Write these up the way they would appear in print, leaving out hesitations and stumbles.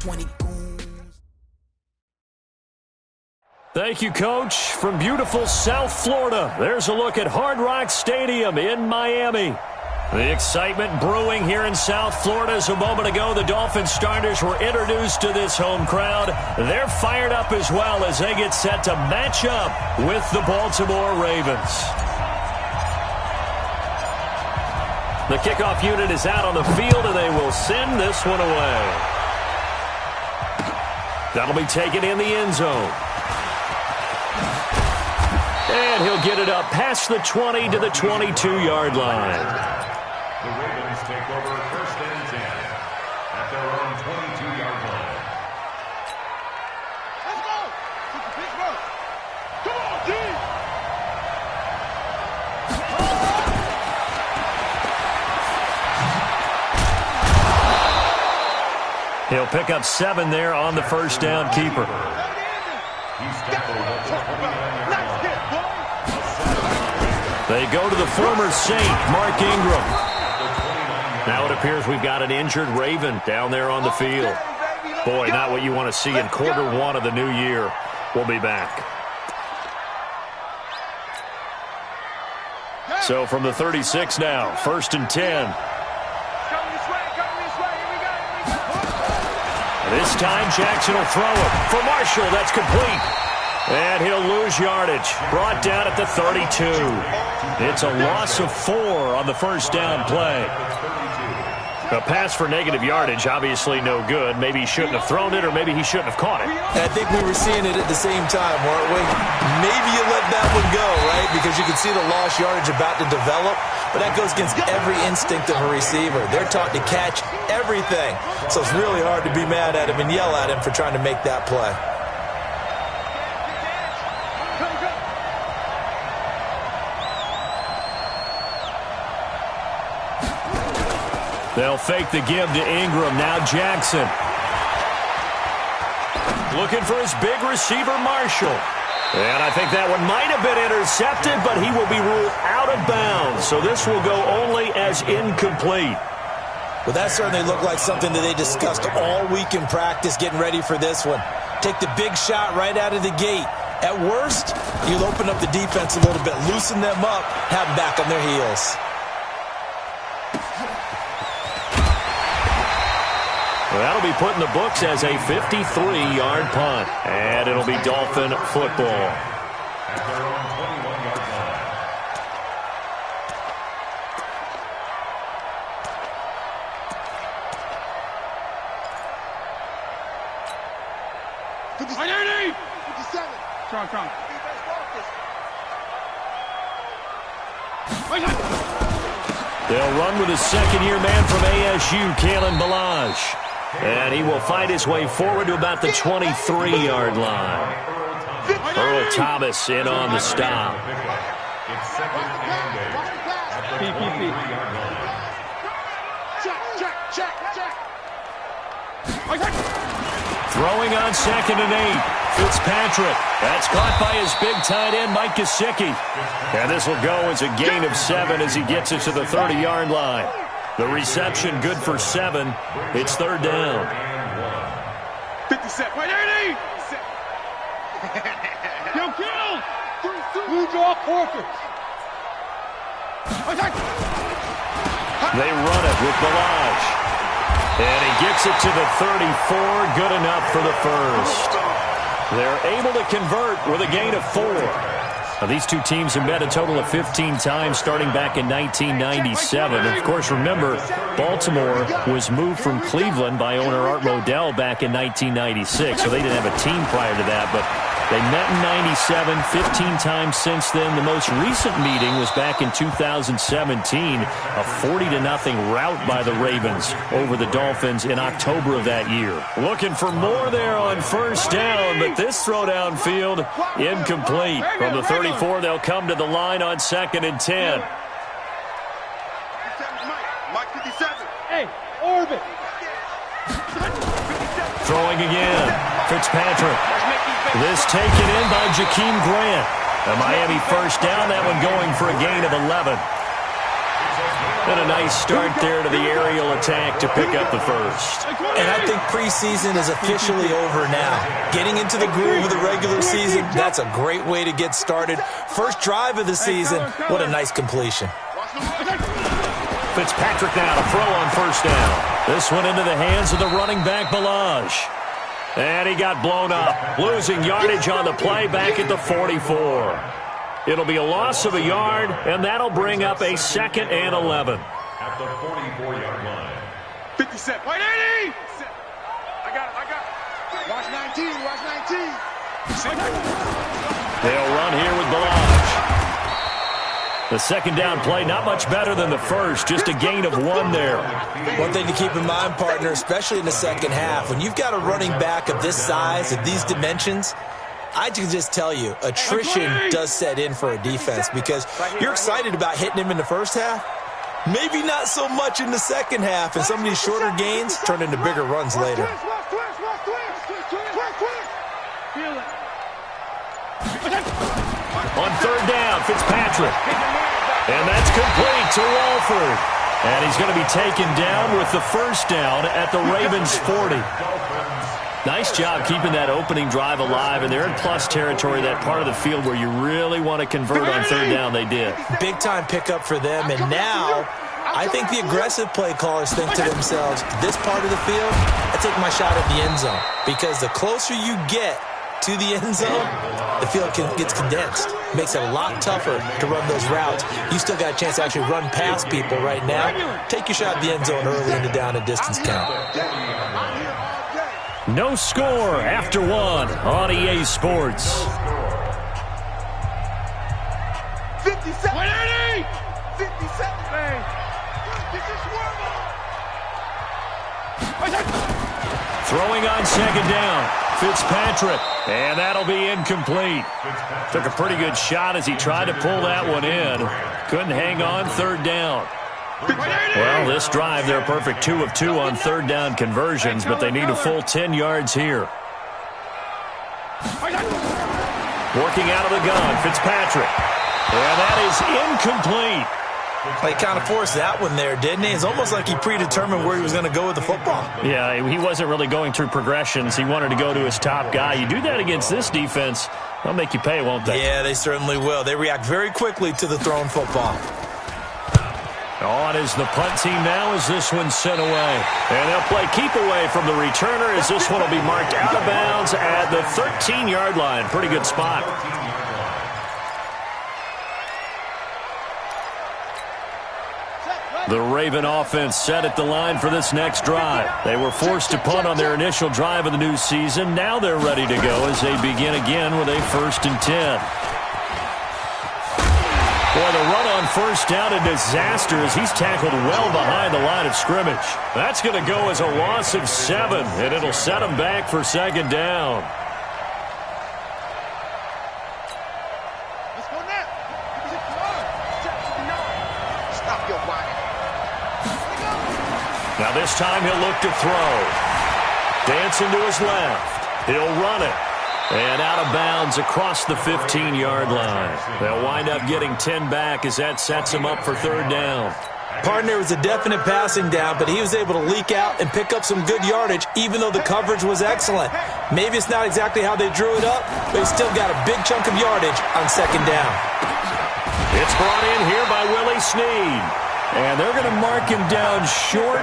20 goons. Thank you, Coach. From beautiful South Florida, there's a look at Hard Rock Stadium in Miami. The excitement brewing here in South Florida as a moment ago the Dolphins starters were introduced to this home crowd. They're fired up as well as they get set to match up with the Baltimore Ravens. The kickoff unit is out on the field, and they will send this one away. That'll be taken in the end zone. And he'll get it up past the 20 to the 22-yard line. The Ravens take over first and 10 at their own 22-yard line. Let's go! Pittsburgh! Come on, team! He'll pick up 7 there on the first down keeper. He's tackled at the 29-yard line. They go to the former Saint, Mark Ingram. Now it appears we've got an injured Raven down there on the field. Boy, not what you want to see in quarter one of the new year. We'll be back. So from the 36 now, first and 10. This time Jackson will throw it for Marshall. That's complete. And he'll lose yardage. Brought down at the 32. It's a loss of 4 on the first down play. A pass for negative yardage, obviously no good. Maybe he shouldn't have thrown it, or maybe he shouldn't have caught it. I think we were seeing it at the same time, weren't we? Maybe you let that one go, right? Because you can see the lost yardage about to develop. But that goes against every instinct of a receiver. They're taught to catch everything. So it's really hard to be mad at him and yell at him for trying to make that play. They'll fake the give to Ingram. Now Jackson. Looking for his big receiver, Marshall. And I think that one might have been intercepted, but he will be ruled out of bounds. So this will go only as incomplete. Well, that certainly looked like something that they discussed all week in practice getting ready for this one. Take the big shot right out of the gate. At worst, you'll open up the defense a little bit, loosen them up, have them back on their heels. Well, that'll be put in the books as a 53-yard punt. And it'll be Dolphin football. At their own 21-yard line. They'll run with a second-year man from ASU, Kalen Balazs. And he will fight his way forward to about the 23-yard line. Earl Thomas in on the stop. It's second and 8 at the 23-yard line. Throwing on second and 8. Fitzpatrick. That's caught by his big tight end, Mike Gesicki. And this will go as a gain of 7 as he gets it to the 30-yard line. The reception good for 7. It's third down. 57. Wait, 80! Kill! Blue draw Corker. They run it with Balazs. And he gets it to the 34. Good enough for the first. They're able to convert with a gain of 4. Now, these two teams have met a total of 15 times starting back in 1997. And, of course, remember, Baltimore was moved from Cleveland by owner Art Modell back in 1996. So they didn't have a team prior to that. But they met in 97, 15 times since then. The most recent meeting was back in 2017, a 40-0 rout by the Ravens over the Dolphins in October of that year. Looking for more there on first down, but this throw downfield incomplete. From the 34, they'll come to the line on second and 10. Mike 57. Hey, orbit. Throwing again. Fitzpatrick. This taken in by Jakeem Grant. A Miami first down, that one going for a gain of 11. And a nice start there to the aerial attack to pick up the first. And I think preseason is officially over now. Getting into the groove of the regular season, that's a great way to get started. First drive of the season, what a nice completion. Fitzpatrick now to throw on first down. This one into the hands of the running back, Balaj. And he got blown up, losing yardage on the play back at the 44. It'll be a loss of a yard, and that'll bring up a 2nd and 11. At the 44-yard line. 57. Wait, 80! I got it. Watch 19. Watch 19. They'll run here with Balaj. The second down play, not much better than the first, just a gain of 1 there. One thing to keep in mind, partner, especially in the second half, when you've got a running back of this size, of these dimensions, I can just tell you, attrition does set in for a defense because you're excited about hitting him in the first half. Maybe not so much in the second half, and some of these shorter gains turn into bigger runs later. On third down, Fitzpatrick. And that's complete to Walford. And he's going to be taken down with the first down at the Ravens' 40. Nice job keeping that opening drive alive, and they're in plus territory, that part of the field where you really want to convert on third down. They did. Big-time pickup for them, and now I think the aggressive play callers think to themselves, this part of the field, I take my shot at the end zone, because the closer you get to the end zone, the field gets condensed. Makes it a lot tougher to run those routes. You still got a chance to actually run past people right now. Take your shot at the end zone early in the down and distance count. No score after 1 on EA Sports. 57. 180. 57. Throwing on second down, Fitzpatrick, and that'll be incomplete. Took a pretty good shot as he tried to pull that one in. Couldn't hang on third down. Well, this drive, they're a perfect 2 of 2 on third down conversions, but they need a full 10 yards here. Working out of the gun, Fitzpatrick. And that is incomplete. He kind of forced that one there, didn't he? It's almost like he predetermined where he was going to go with the football. Yeah, he wasn't really going through progressions. He wanted to go to his top guy. You do that against this defense, they'll make you pay, won't they? Yeah, they certainly will. They react very quickly to the thrown football. On is the punt team now as this one's sent away. And they'll play keep away from the returner as this one will be marked out of bounds at the 13-yard line. Pretty good spot. The Raven offense set at the line for this next drive. They were forced to punt on their initial drive of the new season. Now they're ready to go as they begin again with a 1st and 10. Boy, the run on first down, a disaster as he's tackled well behind the line of scrimmage. That's going to go as a loss of 7, and it'll set him back for second down. Now this time he'll look to throw. Dancing to his left. He'll run it. And out of bounds across the 15-yard line. They'll wind up getting 10 back as that sets him up for third down. Partner was a definite passing down, but he was able to leak out and pick up some good yardage, even though the coverage was excellent. Maybe it's not exactly how they drew it up, but he still got a big chunk of yardage on second down. It's brought in here by Willie Snead. And they're going to mark him down short,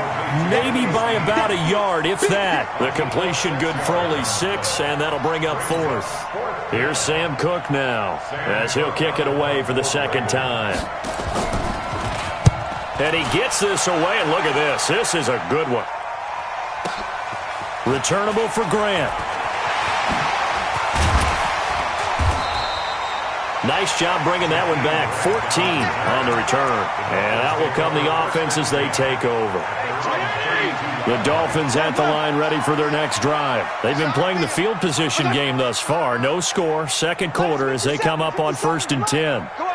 maybe by about a yard, if that. The completion good for only 6, and that'll bring up 4th. Here's Sam Cook now, as he'll kick it away for the second time. And he gets this away, and look at this. This is a good one. Returnable for Grant. Nice job bringing that one back. 14 on the return. And out will come the offense as they take over. The Dolphins at the line ready for their next drive. They've been playing the field position game thus far. No score. Second quarter as they come up on 1st and 10. Come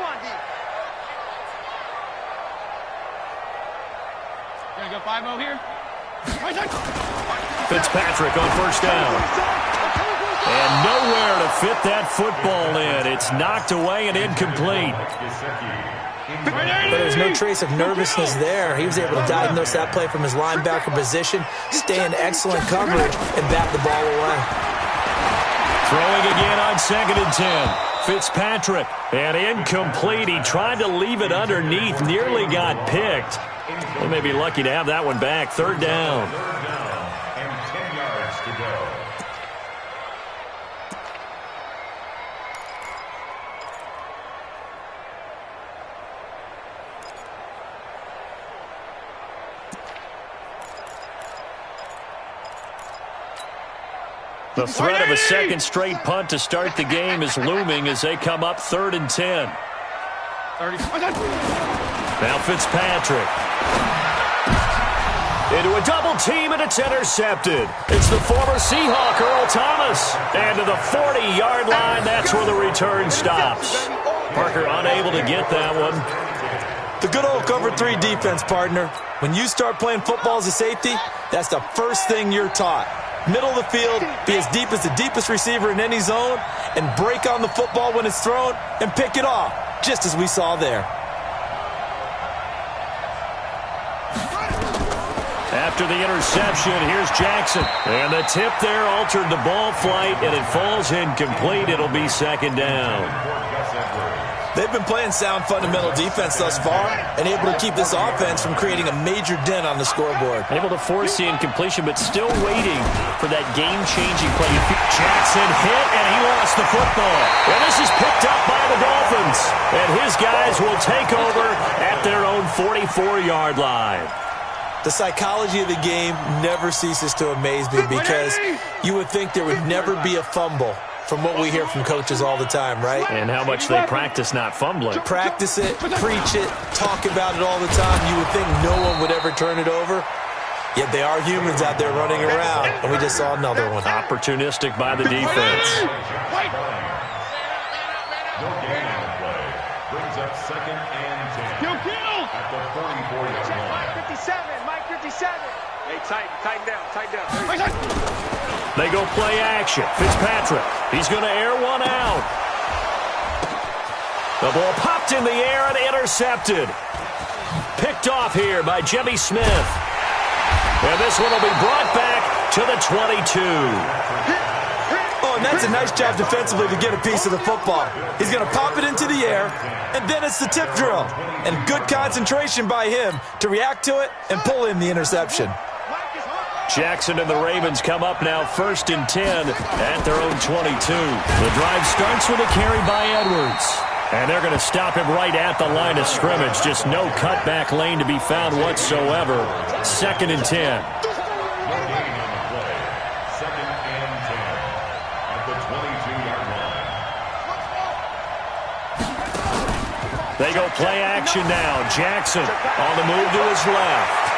on, D. Gonna go 5-0 here. Fitzpatrick on first down. And nowhere to fit that football in. It's knocked away and incomplete. But there's no trace of nervousness there. He was able to diagnose that play from his linebacker position, stay in excellent coverage, and bat the ball away. Throwing again on 2nd and 10. Fitzpatrick, and incomplete. He tried to leave it underneath, nearly got picked. They may be lucky to have that one back. 3rd down. And 10 yards to go. The threat of a second straight punt to start the game is looming as they come up 3rd and 10. Now Fitzpatrick. Into a double team, and it's intercepted. It's the former Seahawk, Earl Thomas. And to the 40-yard line, that's where the return stops. Parker unable to get that one. The good old cover 3 defense, partner. When you start playing football as a safety, that's the first thing you're taught. Middle of the field, be as deep as the deepest receiver in any zone, and break on the football when it's thrown and pick it off, just as we saw there. After the interception, here's Jackson. And the tip there altered the ball flight, and it falls incomplete. It'll be 2nd down. They've been playing sound fundamental defense thus far and able to keep this offense from creating a major dent on the scoreboard. Able to force the incompletion, but still waiting for that game-changing play. Jackson hit, and he lost the football. And this is picked up by the Dolphins. And his guys will take over at their own 44-yard line. The psychology of the game never ceases to amaze me because you would think there would never be a fumble from what we hear from coaches all the time, right? And how much they practice not fumbling. Practice it, preach it, talk about it all the time. You would think no one would ever turn it over. Yet they are humans out there running around, and we just saw another one. Opportunistic by the defense. No gain on the play. Brings up 2nd and 10. At the 44-yard line. 57, Mike 57. Hey, tighten down. They go play action. Fitzpatrick. He's going to air one out. The ball popped in the air and intercepted. Picked off here by Jimmy Smith. And this one will be brought back to the 22. Oh, and that's a nice job defensively to get a piece of the football. He's going to pop it into the air, and then it's the tip drill. And good concentration by him to react to it and pull in the interception. Jackson and the Ravens come up now 1st and 10 at their own 22. The drive starts with a carry by Edwards. And they're going to stop him right at the line of scrimmage. Just no cutback lane to be found whatsoever. 2nd and 10. No gain on the play. 2nd and 10. At the 22-yard line. They go play action now. Jackson on the move to his left.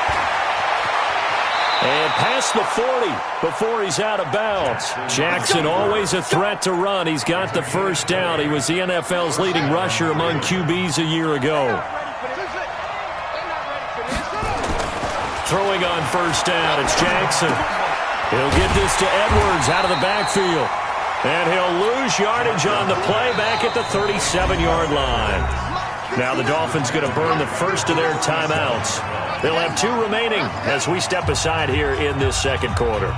And past the 40 before he's out of bounds. Jackson always a threat to run. He's got the 1st down. He was the NFL's leading rusher among QBs a year ago. Throwing on 1st down, it's Jackson. He'll get this to Edwards out of the backfield. And he'll lose yardage on the play back at the 37-yard line. Now the Dolphins going to burn the first of their timeouts. They'll have 2 remaining as we step aside here in this 2nd quarter.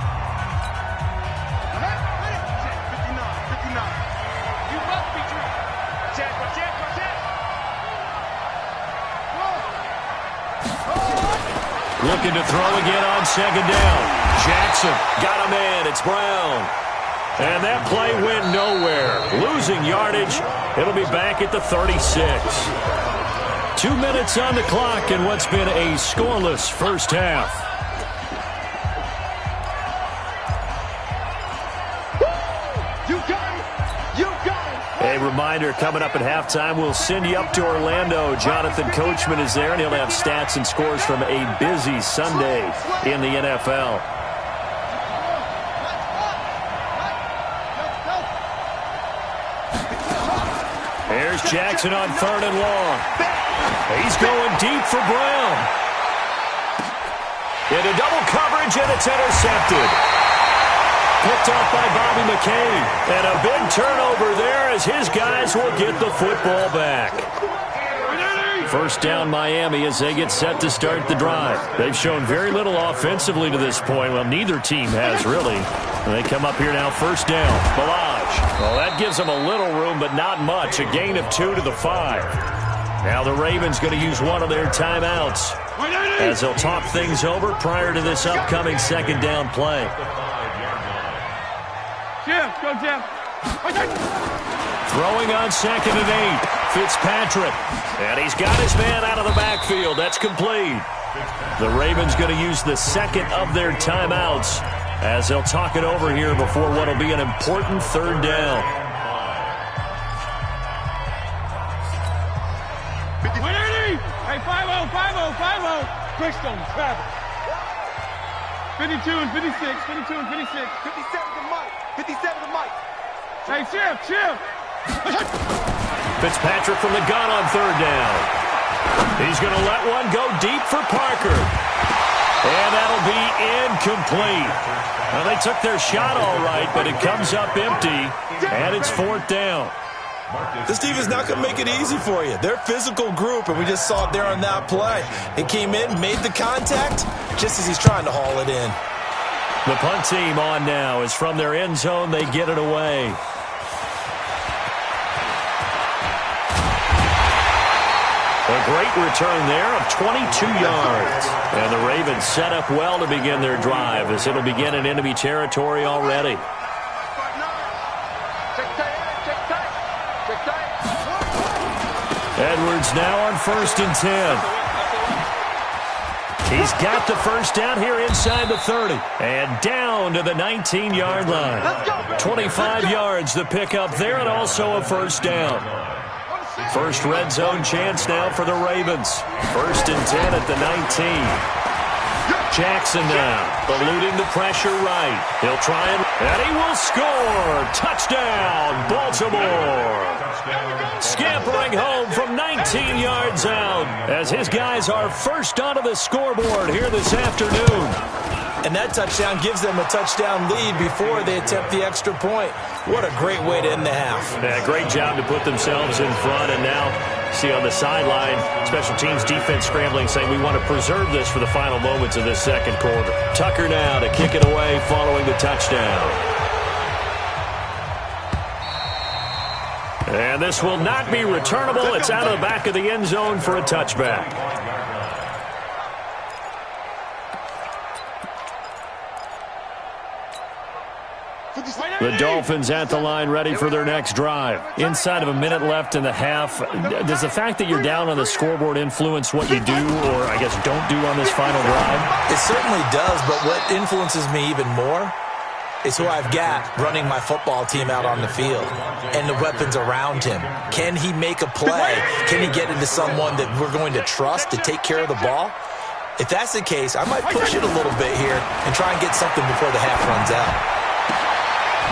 Looking to throw again on 2nd down. Jackson got a man. It's Brown. And that play went nowhere. Losing yardage. It'll be back at the 36. 2 minutes on the clock in what's been a scoreless first half. You got it! You got it! A reminder, coming up at halftime, we'll send you up to Orlando. Jonathan Coachman is there, and he'll have stats and scores from a busy Sunday in the NFL. Here's Jackson on 3rd and long. He's going deep for Brown. Into double coverage, and it's intercepted. Picked off by Bobby McCain. And a big turnover there as his guys will get the football back. First down Miami as they get set to start the drive. They've shown very little offensively to this point. Well, neither team has really. And they come up here now, first down. Balaj. Well, that gives them a little room, but not much. A gain of 2 to the 5. Now the Ravens going to use one of their timeouts as they'll talk things over prior to this upcoming second down play. Jeff, go Jeff. Throwing on 2nd and 8. Fitzpatrick. And he's got his man out of the backfield. That's complete. The Ravens going to use the second of their timeouts as they'll talk it over here before what will be an important third down. 180! Hey, 5-0, 5-0, 5-0. Brickstone, Travis. 52 and 56, 52 and 56. 57 to Mike, 57 to Mike. Hey, Chip. Fitzpatrick from the gun on third down. He's going to let one go deep for Parker. And that'll be incomplete. Well, they took their shot all right, but it comes up empty, and it's fourth down. This team is not going to make it easy for you. They're a physical group, and we just saw it there on that play. It came in, made the contact, just as he's trying to haul it in. The punt team on now is from their end zone. They get it away. A great return there of 22 yards. And the Ravens set up well to begin their drive as it'll begin in enemy territory already. Edwards now on 1st and 10. He's got the first down here inside the 30. And down to the 19-yard line. 25 yards the pickup there, and also a first down. First red zone chance now for the Ravens. 1st and 10 at the 19. Jackson now, eluding the pressure right. He'll try and he will score. Touchdown, Baltimore. Scampering home from 19 yards out as his guys are first onto the scoreboard here this afternoon. And that touchdown gives them a touchdown lead before they attempt the extra point. What a great way to end the half. Yeah, great job to put themselves in front. And now, see on the sideline, special teams defense scrambling, saying we want to preserve this for the final moments of this second quarter. Tucker now to kick it away following the touchdown. And this will not be returnable. It's out of the back of the end zone for a touchback. The Dolphins at the line ready for their next drive. Inside of a minute left in the half. Does the fact that you're down on the scoreboard influence what you do, or I guess don't do on this final drive? It certainly does, but what influences me even more is who I've got running my football team out on the field and the weapons around him. Can he make a play? Can he get into someone that we're going to trust to take care of the ball? If that's the case, I might push it a little bit here and try and get something before the half runs out.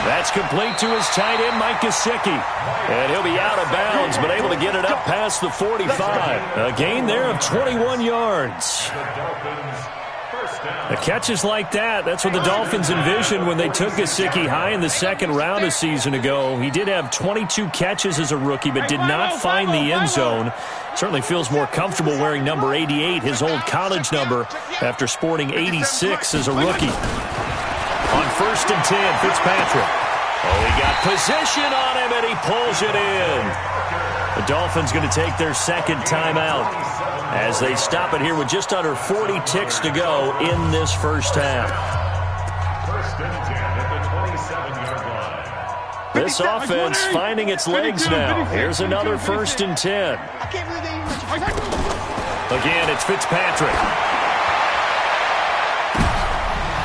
That's complete to his tight end, Mike Gesicki. And he'll be out of bounds, but able to get it up past the 45. A gain there of 21 yards. The catches like that, that's what the Dolphins envisioned when they took Gesicki high in the second round a season ago. He did have 22 catches as a rookie, but did not find the end zone. Certainly feels more comfortable wearing number 88, his old college number, after sporting 86 as a rookie. On 1st and 10, Fitzpatrick. Oh, he got position on him, and he pulls it in. The Dolphins going to take their second timeout as they stop it here with just under 40 ticks to go in this first half. 1st and 10 at the 27-yard line. This offense finding its legs now. Here's another 1st and 10. Again, it's Fitzpatrick.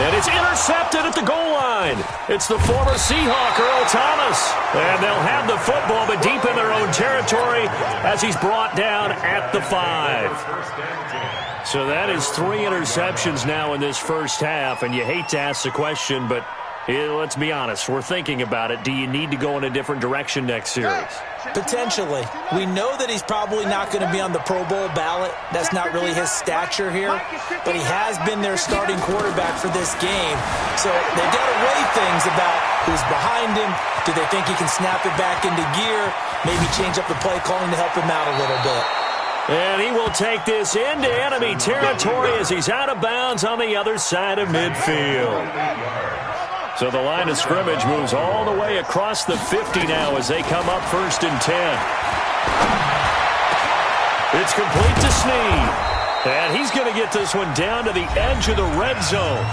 And it's intercepted at the goal line. It's the former Seahawk, Earl Thomas. And they'll have the football, but deep in their own territory as he's brought down at the 5. So that is 3 interceptions now in this first half. And you hate to ask the question, but let's be honest. We're thinking about it. Do you need to go in a different direction next series? Potentially. We know that he's probably not going to be on the Pro Bowl ballot. That's not really his stature here. But he has been their starting quarterback for this game. So they've got to weigh things about who's behind him. Do they think he can snap it back into gear? Maybe change up the play calling to help him out a little bit. And he will take this into enemy territory as he's out of bounds on the other side of midfield. So the line of scrimmage moves all the way across the 50 now as they come up 1st and 10. It's complete to Snead. And he's going to get this one down to the edge of the red zone.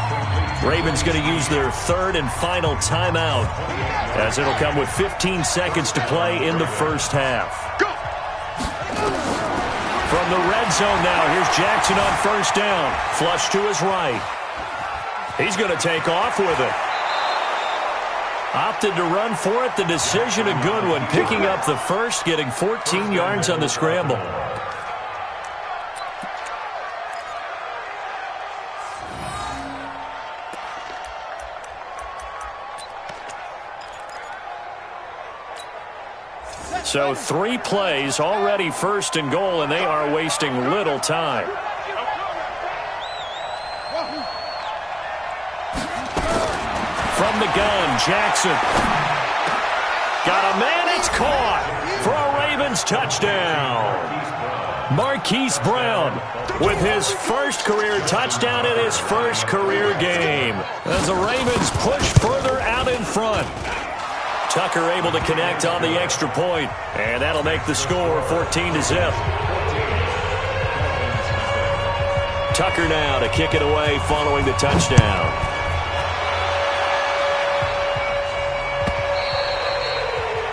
Ravens going to use their 3rd and final timeout as it'll come with 15 seconds to play in the first half. Go! From the red zone now, here's Jackson on 1st down. Flush to his right. He's going to take off with it. Opted to run for it. The decision a good one. Picking up the first, getting 14 yards on the scramble. So 3 plays, already 1st and goal, and they are wasting little time. From the gun, Jackson. Got a man, it's caught for a Ravens touchdown. Marquise Brown with his first career touchdown in his first career game as the Ravens push further out in front. Tucker able to connect on the extra point, and that'll make the score 14-0. Tucker now to kick it away following the touchdown.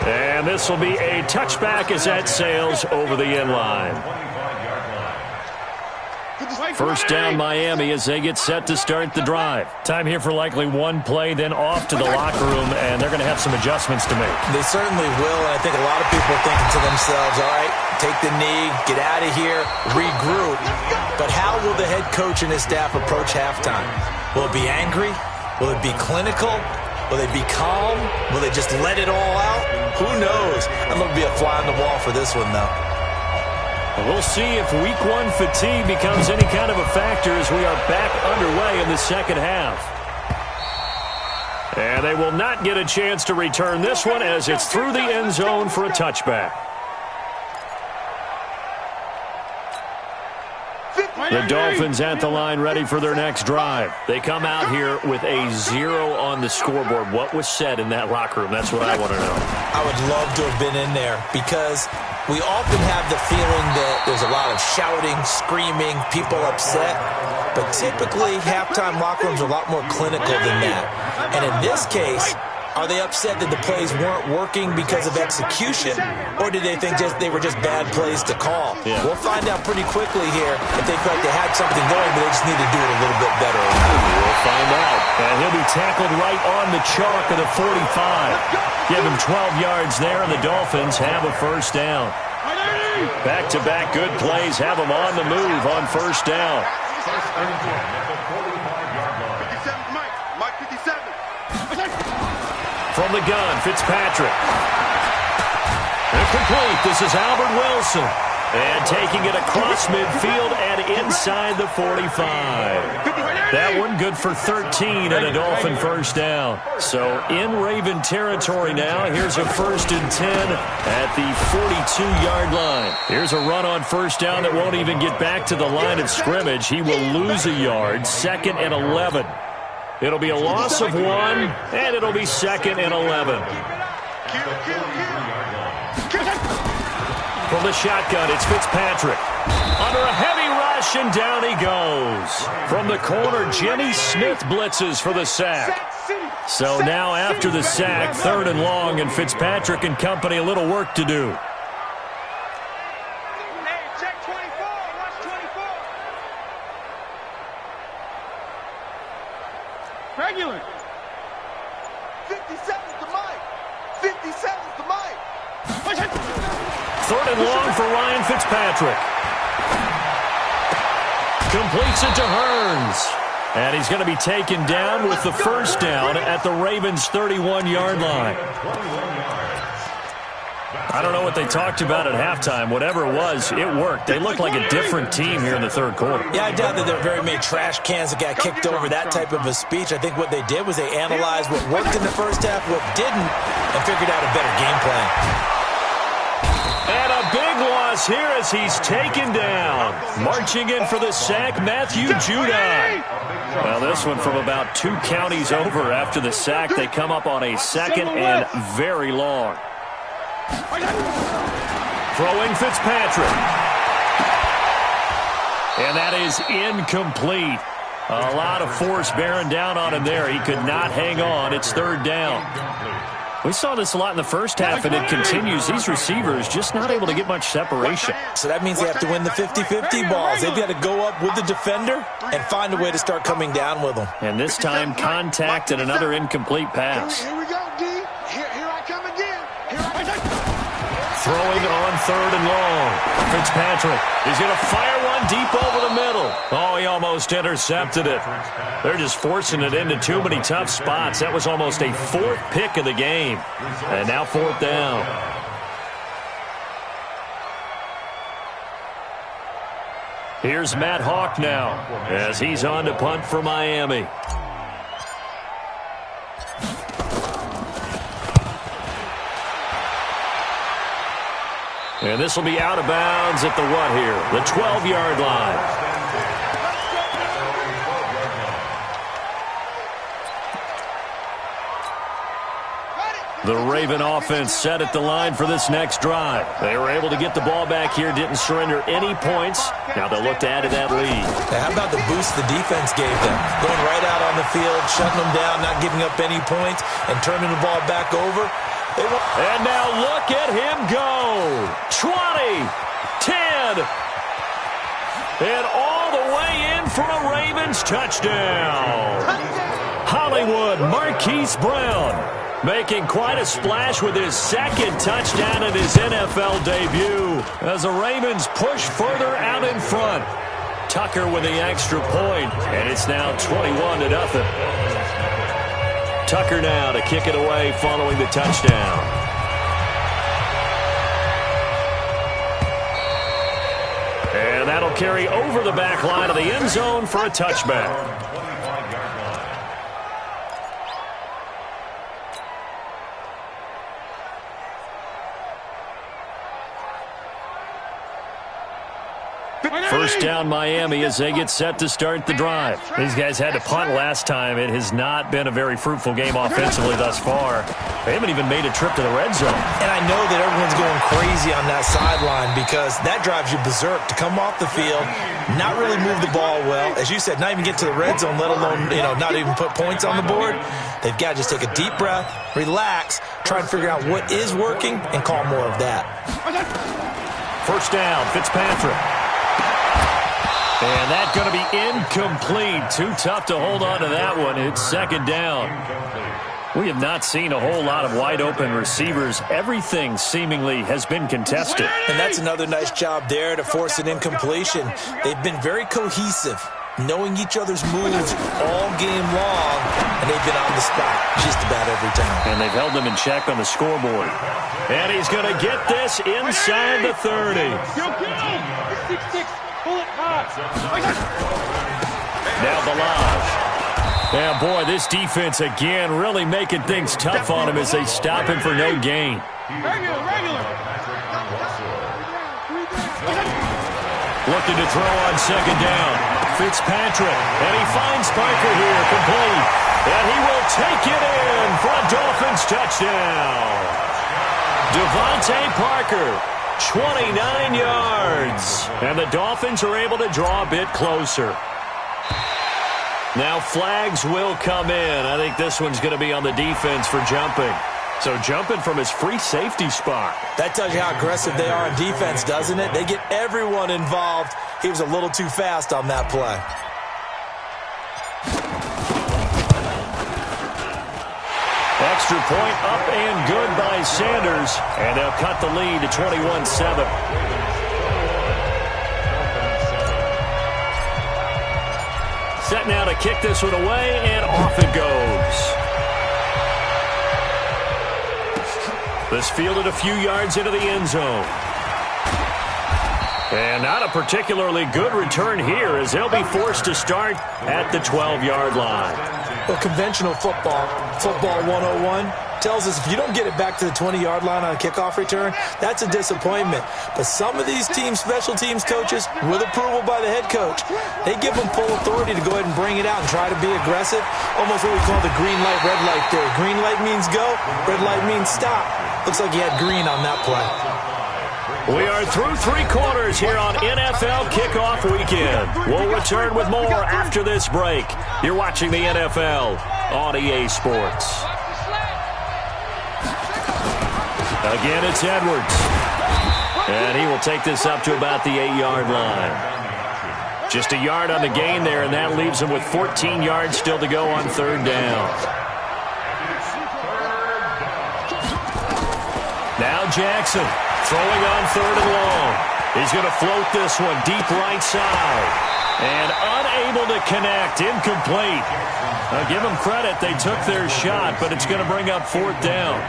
And this will be a touchback as that sails over the end line. 1st down Miami as they get set to start the drive. Time here for likely 1 play, then off to the locker room, and they're going to have some adjustments to make. They certainly will, and I think a lot of people are thinking to themselves, all right, take the knee, get out of here, regroup. But how will the head coach and his staff approach halftime? Will it be angry? Will it be clinical? Will they be calm? Will they just let it all out? Who knows? I'm going to be a fly on the wall for this one, though. We'll see if Week 1 fatigue becomes any kind of a factor as we are back underway in the second half. And they will not get a chance to return this one as it's through the end zone for a touchback. The Dolphins at the line ready for their next drive. They come out here with a 0 on the scoreboard. What was said in that locker room? That's what I want to know. I would love to have been in there because we often have the feeling that there's a lot of shouting, screaming, people upset. But typically, halftime locker rooms are a lot more clinical than that. And in this case, are they upset that the plays weren't working because of execution, or did they think they were just bad plays to call? Yeah. We'll find out pretty quickly here if they felt like they had something going, but they just need to do it a little bit better. We'll find out. And he'll be tackled right on the chalk of the 45. Give him 12 yards there, and the Dolphins have a 1st down. Back-to-back good plays have them on the move on 1st down. 57, Mike 57. From the gun, Fitzpatrick. Incomplete. This is Albert Wilson. And taking it across midfield and inside the 45. That one good for 13 and a Dolphin 1st down. So in Raven territory now. Here's a 1st and 10 at the 42-yard line. Here's a run on 1st down that won't even get back to the line of scrimmage. He will lose a yard. 2nd and 11. It'll be a loss of 1, and it'll be 2nd and 11. From the shotgun, it's Fitzpatrick. Under a heavy rush, and down he goes. From the corner, Jimmy Smith blitzes for the sack. So now after the sack, 3rd and long, and Fitzpatrick and company a little work to do. Regular. 57's the mic. 57's the mic. 3rd and long for Ryan Fitzpatrick. Completes it to Hearns. And he's going to be taken down with the 1st down at the Ravens' 31-yard line. I don't know what they talked about at halftime. Whatever it was, it worked. They looked like a different team here in the 3rd quarter. Yeah, I doubt that there were very many trash cans that got kicked over, that type of a speech. I think what they did was they analyzed what worked in the first half, what didn't, and figured out a better game plan. And a big loss here as he's taken down. Marching in for the sack, Matthew Judon. Well, this one from about 2 counties over after the sack. They come up on a 2nd and very long. Throwing Fitzpatrick. And that is incomplete. A lot of force bearing down on him there. He could not hang on. It's 3rd down. We saw this a lot in the first half, and it continues. These receivers just not able to get much separation. So that means they have to win the 50-50 balls. They've got to go up with the defender and find a way to start coming down with them. And this time, contact and another incomplete pass. Here we go, D. Here I come again. Throwing on 3rd and long. Fitzpatrick is going to fire one deep over the middle. Oh, he almost intercepted it. They're just forcing it into too many tough spots. That was almost a 4th pick of the game. And now 4th down. Here's Matt Hawk now as he's on to punt for Miami. And this will be out of bounds at the what here? The 12-yard line. The Raven offense set at the line for this next drive. They were able to get the ball back here, didn't surrender any points. Now they'll look to add to that lead. Now, how about the boost the defense gave them? Going right out on the field, shutting them down, not giving up any points, and turning the ball back over. And now look at him go. 20, 10, and all the way in for a Ravens touchdown. Hollywood Marquise Brown making quite a splash with his 2nd touchdown in his NFL debut as the Ravens push further out in front. Tucker with the extra point, and it's now 21-0. Tucker now to kick it away following the touchdown. And that'll carry over the back line of the end zone for a touchback. First down Miami as they get set to start the drive. These guys had to punt last time. It has not been a very fruitful game offensively thus far. They haven't even made a trip to the red zone. And I know that everyone's going crazy on that sideline because that drives you berserk to come off the field, not really move the ball well. As you said, not even get to the red zone, let alone, not even put points on the board. They've got to just take a deep breath, relax, try and figure out what is working, and call more of that. First down, Fitzpatrick. And that's going to be incomplete. Too tough to hold on to that one. It's 2nd down. We have not seen a whole lot of wide-open receivers. Everything seemingly has been contested. And that's another nice job there to force an incompletion. They've been very cohesive, knowing each other's moves all game long, and they've been on the spot just about every time. And they've held them in check on the scoreboard. And he's going to get this inside the 30. Now Balaj. Yeah, boy, this defense again really making things tough on him as they stop him for no gain. Regular. Looking to throw on 2nd down. Fitzpatrick, and he finds Parker here, complete. And he will take it in for a Dolphins touchdown. Devontae Parker. 29 yards. And the Dolphins are able to draw a bit closer. Now flags will come in. I think this one's going to be on the defense for jumping. So jumping from his free safety spot. That tells you how aggressive they are on defense, doesn't it? They get everyone involved. He was a little too fast on that play. Extra point up and good by Sanders. And they'll cut the lead to 21-7. Set now to kick this one away, and off it goes. This fielded a few yards into the end zone. And not a particularly good return here as they'll be forced to start at the 12-yard line. Well, conventional football 101, tells us if you don't get it back to the 20-yard line on a kickoff return, that's a disappointment. But some of these special teams coaches, with approval by the head coach, they give them full authority to go ahead and bring it out and try to be aggressive. Almost what we call the green light, red light theory. Green light means go, red light means stop. Looks like he had green on that play. We are through 3 quarters here on NFL Kickoff Weekend. We'll return with more after this break. You're watching the NFL on EA Sports. Again, it's Edwards. And he will take this up to about the 8-yard line. Just a yard on the gain there, and that leaves him with 14 yards still to go on 3rd down. Now Jackson throwing on 3rd and long. He's going to float this one deep right side. And unable to connect, incomplete. Now give them credit, they took their shot, but it's going to bring up 4th down.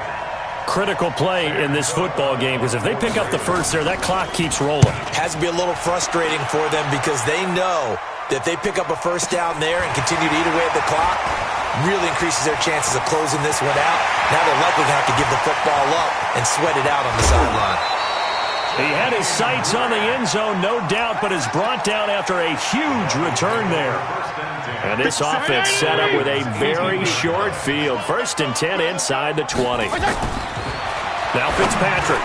Critical play in this football game, because if they pick up the first there, that clock keeps rolling. Has to be a little frustrating for them because they know that if they pick up a 1st down there and continue to eat away at the clock, really increases their chances of closing this one out. Now they're likely going to have to give the football up and sweat it out on the sideline. He had his sights on the end zone, no doubt, but is brought down after a huge return there. And this offense set up with a very short field. 1st and 10 inside the 20. Now Fitzpatrick.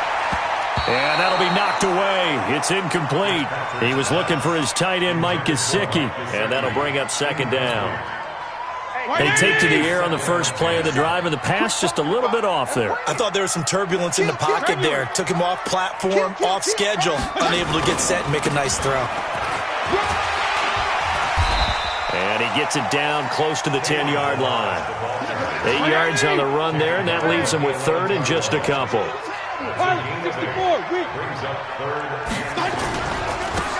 And that'll be knocked away. It's incomplete. He was looking for his tight end, Mike Gesicki, and that'll bring up 2nd down. They take to the air on the first play of the drive, and the pass just a little bit off there. I thought there was some turbulence in the pocket there. Took him off platform, off schedule, unable to get set and make a nice throw. And he gets it down close to the 10-yard line. 8 yards on the run there, and that leaves him with 3rd and just a couple.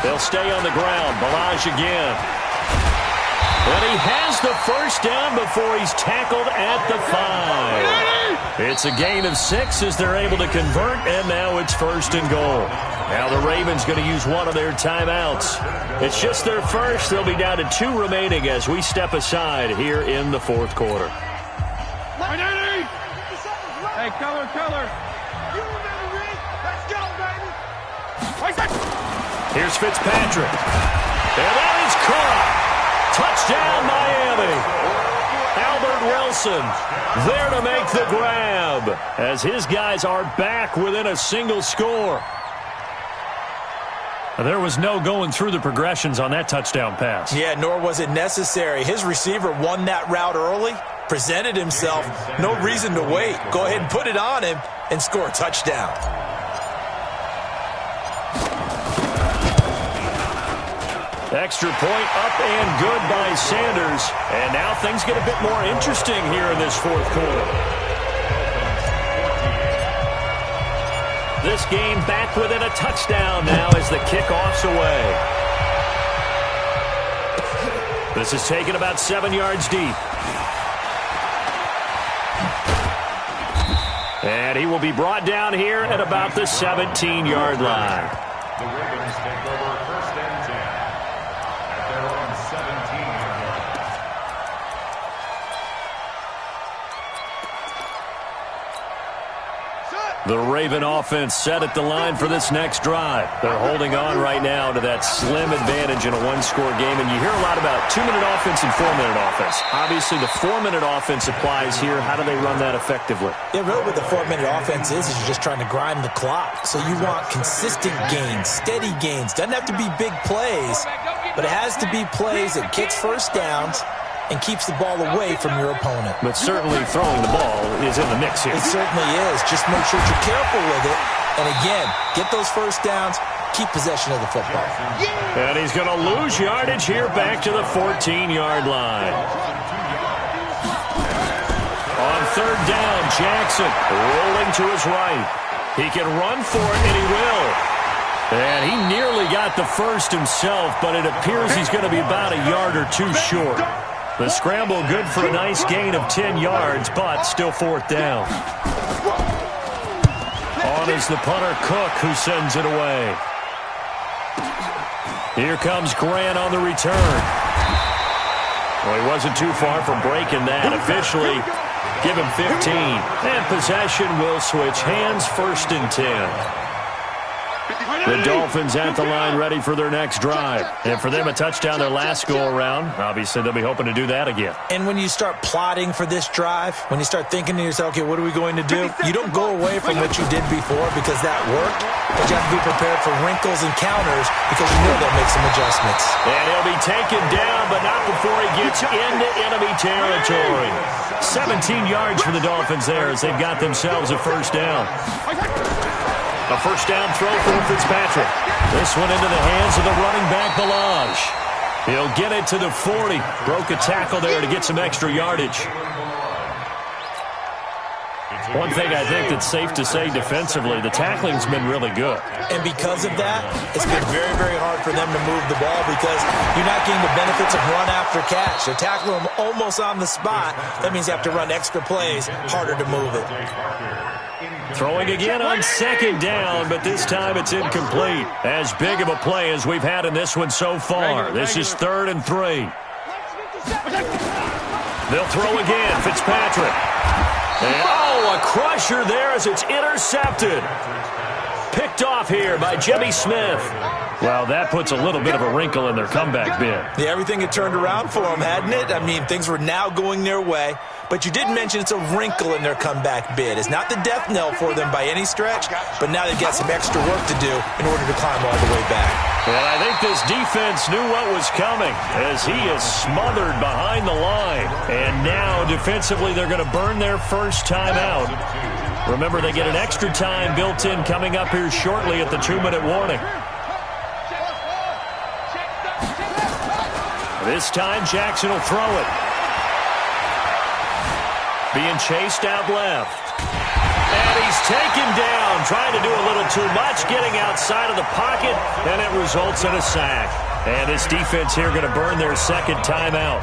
They'll stay on the ground. Balaj again. And he has the 1st down before he's tackled at the 5. It's a gain of 6 as they're able to convert, and now it's 1st and goal. Now the Ravens going to use one of their timeouts. It's just their first. They'll be down to 2 remaining as we step aside here in the 4th quarter. Hey, color. You remember me? Let's go, baby. Here's Fitzpatrick. And that is caught. Touchdown, Miami. Albert Wilson there to make the grab as his guys are back within a single score. There was no going through the progressions on that touchdown pass. Yeah, nor was it necessary. His receiver won that route early, presented himself, no reason to wait. Go ahead and put it on him and score a touchdown. Extra point up and good by Sanders. And now things get a bit more interesting here in this 4th quarter. This game back within a touchdown now as the kickoff's away. This is taken about 7 yards deep. And he will be brought down here at about the 17-yard line. The Ravens take over 1st and 10 at their own 17-yard line. The Raven offense set at the line for this next drive. They're holding on right now to that slim advantage in a 1-score game. And you hear a lot about 2-minute offense and 4-minute offense. Obviously, the 4-minute offense applies here. How do they run that effectively? Yeah, really what the 4-minute offense is you're just trying to grind the clock. So you want consistent gains, steady gains. Doesn't have to be big plays, but it has to be plays that gets 1st downs and keeps the ball away from your opponent. But certainly throwing the ball is in the mix here. It certainly is. Just make sure you're careful with it. And again, get those 1st downs, keep possession of the football. And he's going to lose yardage here back to the 14-yard line. On 3rd down, Jackson rolling to his right. He can run for it, and he will. And he nearly got the first himself, but it appears he's going to be about a yard or 2 short. The scramble good for a nice gain of 10 yards, but still 4th down. On is the punter, Cook, who sends it away. Here comes Grant on the return. Well, he wasn't too far from breaking that. Officially, Give him 15. And possession will switch hands, 1st and 10. The Dolphins at the line ready for their next drive. And for them, a touchdown their last go-around. Obviously, they'll be hoping to do that again. And when you start plotting for this drive, when you start thinking to yourself, okay, what are we going to do? You don't go away from what you did before because that worked. But you have to be prepared for wrinkles and counters because you know they'll make some adjustments. And he'll be taken down, but not before he gets into enemy territory. 17 yards for the Dolphins there as they've got themselves a first down. A first down throw for Fitzpatrick. This one into the hands of the running back, Balaj. He'll get it to the 40. Broke a tackle there to get some extra yardage. One thing I think that's safe to say defensively, the tackling's been really good. And because of that, it's been very, very hard for them to move the ball because you're not getting the benefits of run after catch. They're tackling them almost on the spot. That means you have to run extra plays, harder to move it. Throwing again on 2nd down, but this time it's incomplete. As big of a play as we've had in this one so far. This is 3rd and 3. They'll throw again. Fitzpatrick. And, a crusher there as it's intercepted. Picked off here by Jimmy Smith. Well, that puts a little bit of a wrinkle in their comeback bid. Yeah, everything had turned around for them, hadn't it? I mean, things were now going their way. But you did mention it's a wrinkle in their comeback bid. It's not the death knell for them by any stretch, but now they've got some extra work to do in order to climb all the way back. And I think this defense knew what was coming as he is smothered behind the line. And now, defensively, they're going to burn their first time out. Remember, they get an extra time built in coming up here shortly at the 2-minute warning. This time, Jackson will throw it. Being chased out left. And he's taken down, trying to do a little too much, getting outside of the pocket, and it results in a sack. And this defense here going to burn their second timeout.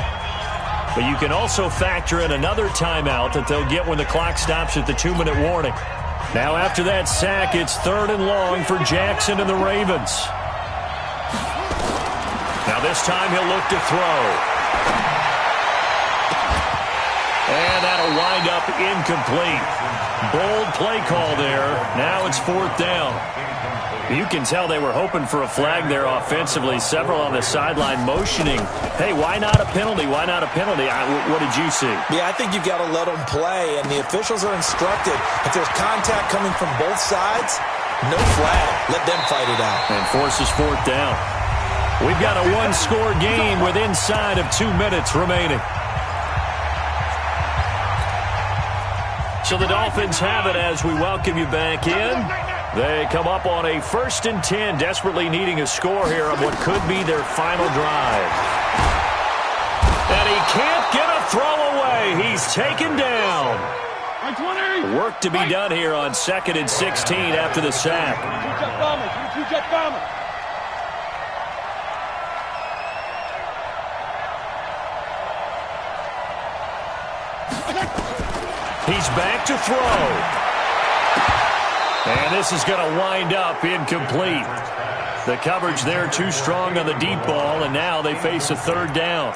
But you can also factor in another timeout that they'll get when the clock stops at the 2-minute warning. Now after that sack, it's 3rd and long for Jackson and the Ravens. Now this time he'll look to throw. And that'll wind up incomplete. Bold play call there. Now it's 4th down. You can tell they were hoping for a flag there offensively. Several on the sideline motioning, hey, why not a penalty? Why not a penalty? What did you see? Yeah, I think you've got to let them play, and the officials are instructed. If there's contact coming from both sides, no flag. Let them fight it out. And forces 4th down. We've got a one-score game with inside of 2 minutes remaining. So the Dolphins have it as we welcome you back in. They come up on a 1st and 10, desperately needing a score here on what could be their final drive. And he can't get a throw away. He's taken down. Work to be done here on 2nd and 16 after the sack. He's back to throw. And this is going to wind up incomplete. The coverage there too strong on the deep ball, and now they face a 3rd down.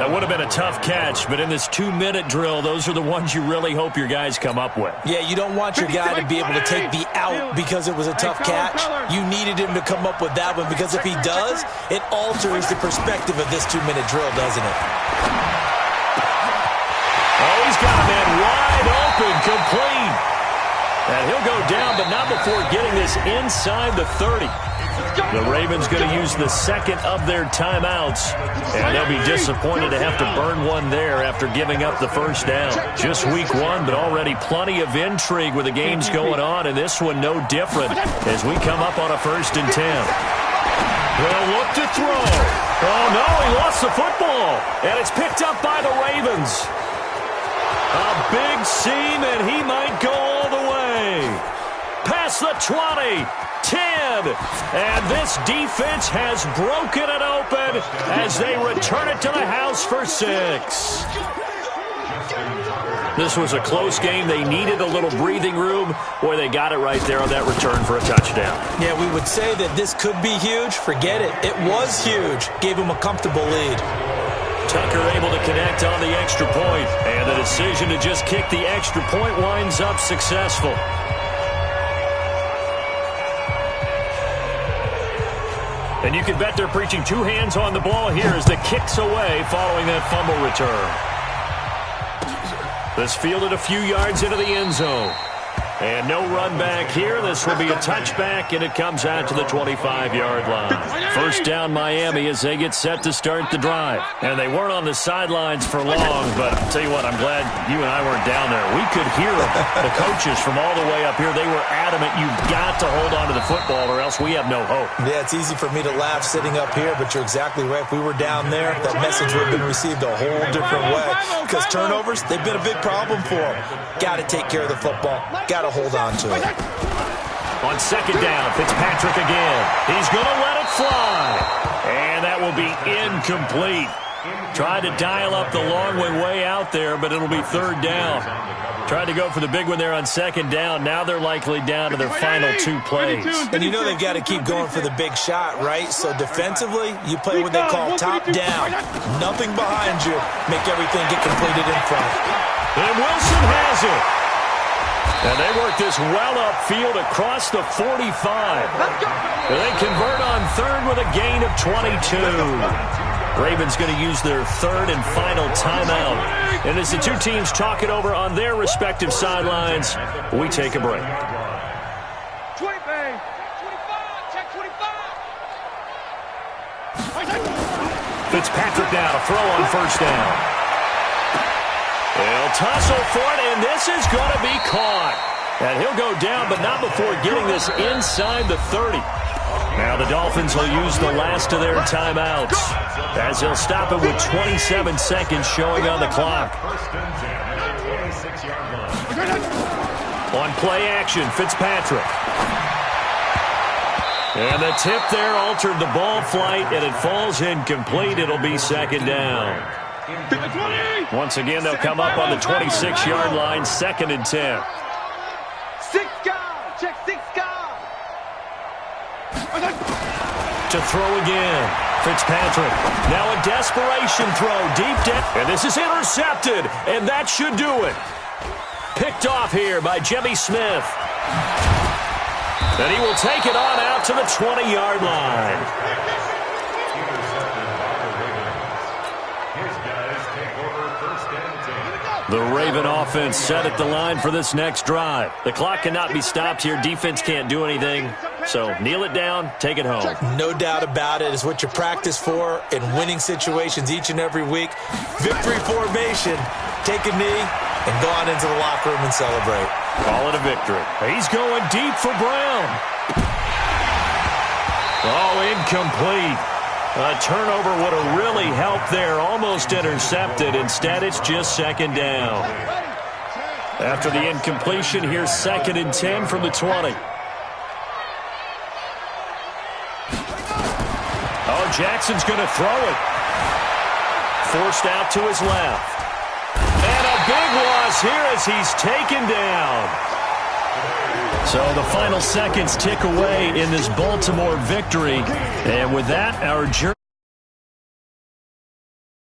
That would have been a tough catch, but in this 2-minute drill, those are the ones you really hope your guys come up with. Yeah, you don't want your guy to be able to take the out because it was a tough catch. You needed him to come up with that one because if he does, it alters the perspective of this 2-minute drill, doesn't it? Oh, he's got a man wide open, complete. And he'll go down, but not before getting this inside the 30. The Ravens going to use the second of their timeouts, and they'll be disappointed to have to burn one there after giving up the first down. Just week 1, but already plenty of intrigue with the games going on, and this one no different as we come up on a 1st and 10. They'll look to throw. Oh, no, he lost the football, and it's picked up by the Ravens. A big seam, and he might go all the way. Past the 20, 10, and this defense has broken it open as they return it to the house for 6. This was a close game. They needed a little breathing room. Boy, they got it right there on that return for a touchdown. Yeah, we would say that this could be huge. Forget it. It was huge. Gave them a comfortable lead. Tucker able to connect on the extra point, and the decision to just kick the extra point winds up successful. And you can bet they're preaching two hands on the ball here as the kick's away following that fumble return. This fielded a few yards into the end zone. And no run back here. This will be a touchback, and it comes out to the 25-yard line. First down Miami as they get set to start the drive. And they weren't on the sidelines for long, but I'll tell you what, I'm glad you and I weren't down there. We could hear them. The coaches from all the way up here, they were adamant, you've got to hold on to the football or else we have no hope. Yeah, it's easy for me to laugh sitting up here, but you're exactly right. If we were down there, that message would have been received a whole different way. Because turnovers, they've been a big problem for them. Got to take care of the football. Got to hold on to it. On second down, Fitzpatrick again. He's going to let it fly. And that will be incomplete. Tried to dial up the long one way out there, but it'll be third down. Tried to go for the big one there on second down. Now they're likely down to their final two plays. And you know they've got to keep going for the big shot, right? So defensively, you play what they call top down. Nothing behind you. Make everything get completed in front. And Wilson has it. And they work this well upfield across the 45. And they convert on third with a gain of 22. Ravens going to use their third and final timeout. And as the two teams talk it over on their respective sidelines, we take a break. 20, babe. 25, check 25. Fitzpatrick now to throw on first down. They'll tussle for it, and this is going to be caught. And he'll go down, but not before getting this inside the 30. Now the Dolphins will use the last of their timeouts as they'll stop it with 27 seconds showing on the clock. On play action, Fitzpatrick. And the tip there altered the ball flight, and it falls incomplete. It'll be second down. Once again, they'll come up on the 26-yard line, second and 10. Six guy, check six guy. To throw again, Fitzpatrick. Now a desperation throw deep down. And this is intercepted, and that should do it. Picked off here by Jimmy Smith. And he will take it on out to the 20-yard line. The Raven offense set at the line for this next drive. The clock cannot be stopped here. Defense can't do anything. So kneel it down, take it home. No doubt about it. It's what you practice for in winning situations each and every week. Victory formation. Take a knee and go on into the locker room and celebrate. Call it a victory. He's going deep for Brown. Oh, incomplete. A turnover would have really helped there. Almost intercepted. Instead, it's just second down. After the incompletion, here's second and 10 from the 20. Oh, Jackson's going to throw it. Forced out to his left. And a big loss here as he's taken down. So the final seconds tick away in this Baltimore victory. And with that, our journey